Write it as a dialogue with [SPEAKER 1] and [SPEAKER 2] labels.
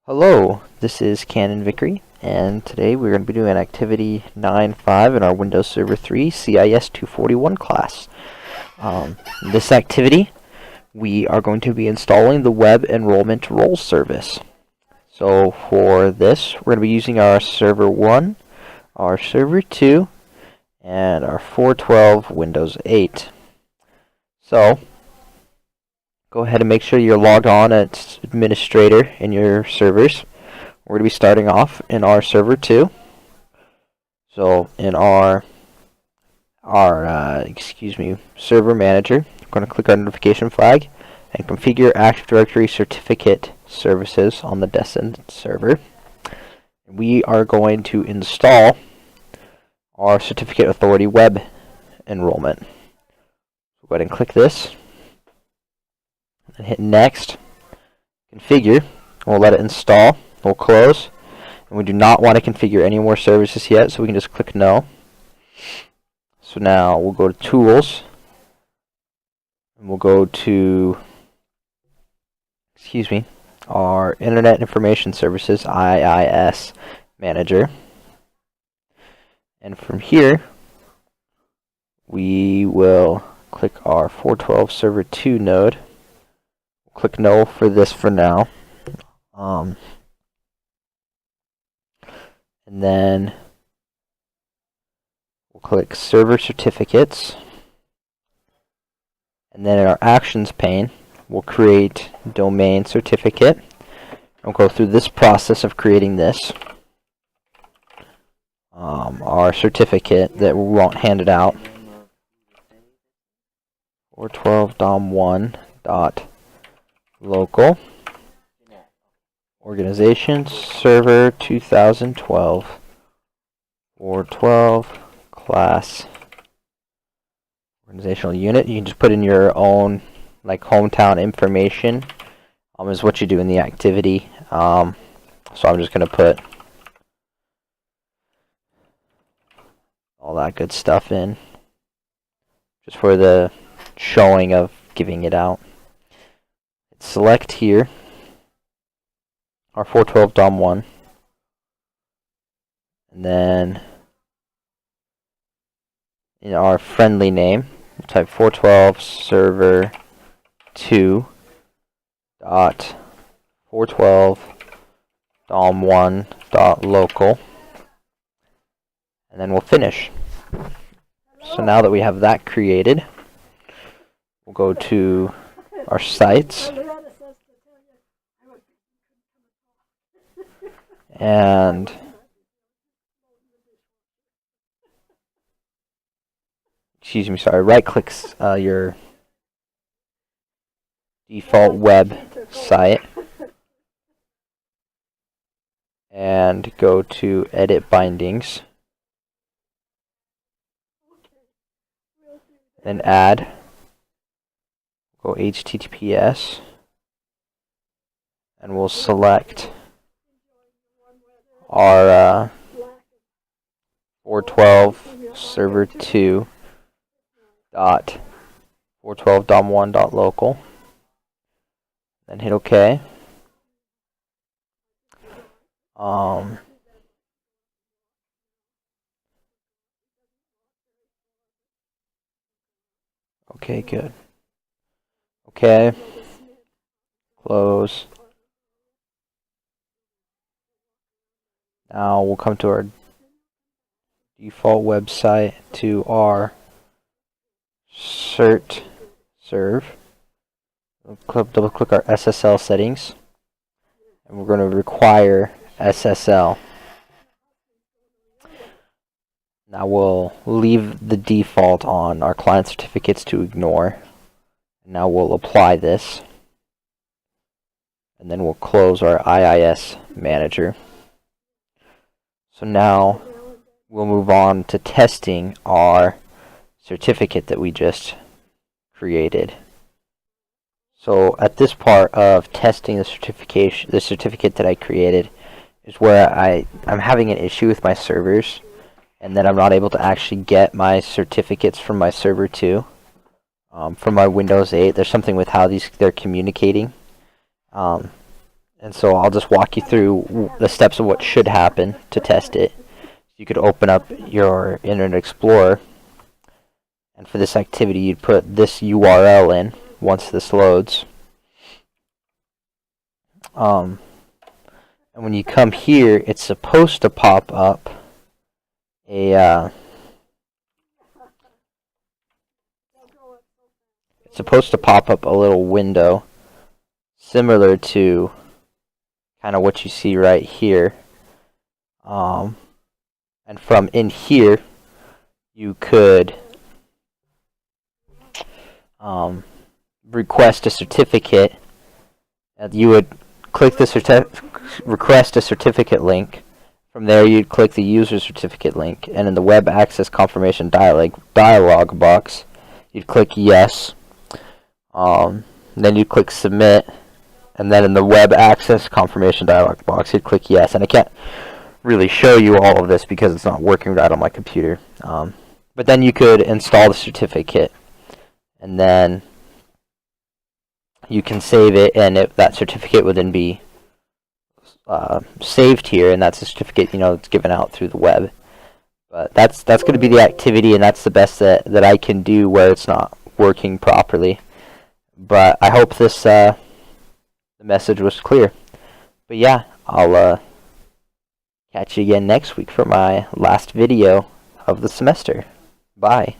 [SPEAKER 1] Hello, this is Canon Vickery, and today we're going to be doing activity 9.5 in our Windows Server 3 CIS 241 class. In this activity, we are going to be installing the Web Enrollment Role Service. So for this, we're going to be using our Server 1, our Server 2, and our 412 Windows 8. So go ahead and make sure you're logged on as administrator in your servers. We're going to be starting off in our server 2. So in our server manager, I'm going to click our notification flag and configure Active Directory certificate services on the destined server. We are going to install our certificate authority web enrollment. So go ahead and click this and hit next, configure, and we'll let it install. We'll close, and we do not want to configure any more services yet, so we can just click no. So now we'll go to tools, and we'll go to our Internet Information Services IIS manager, and from here we will click our 412 server 2 node. Click no for this for now. And then we'll click server certificates. And then in our actions pane, we'll create domain certificate. We'll go through this process of creating this. Our certificate that we want handed out. 412 dom1 dot local organization server 2012 412 class organizational unit. You can just put in your own hometown information is what you do in the activity. So I'm just going to put all that good stuff in just for the showing of giving it out. Select here our 412 dom1, and then in our friendly name we'll type 412 server 2 dot 412 dom1 dot local, and then we'll finish. So now that we have that created, we'll go to our sites, and right clicks your default web site and go to edit bindings and add, go HTTPS, and we'll select our 412 server 2 dot 412 dom1 dot local, then hit OK. Okay, good. Okay, close. Now we'll come to our default website, to our cert serve. We'll double click our SSL settings, and we're going to require SSL. Now we'll leave the default on our client certificates to ignore. Now we'll apply this, and then we'll close our IIS manager. So now we'll move on to testing our certificate that we just created. So at this part of testing the certificate that I created is where I'm having an issue with my servers, and then I'm not able to actually get my certificates from my server 2. From my Windows 8, there's something with how they're communicating. And so I'll just walk you through the steps of what should happen to test it. You could open up your Internet Explorer, and for this activity you'd put this URL in once this loads. And when you come here, it's supposed to pop up a little window similar to kind of what you see right here. And from in here, you could request a certificate. You would click the request a certificate link. From there, you'd click the user certificate link, and in the web access confirmation dialog box, you'd click yes. Then you'd click submit, and then in the web access confirmation dialog box, you'd click yes. And I can't really show you all of this because it's not working right on my computer. But then you could install the certificate, and then you can save it, and that certificate would then be saved here, and that's a certificate, that's given out through the web. But that's going to be the activity, and that's the best that I can do where it's not working properly. But I hope this the message was clear. But yeah, I'll catch you again next week for my last video of the semester. Bye.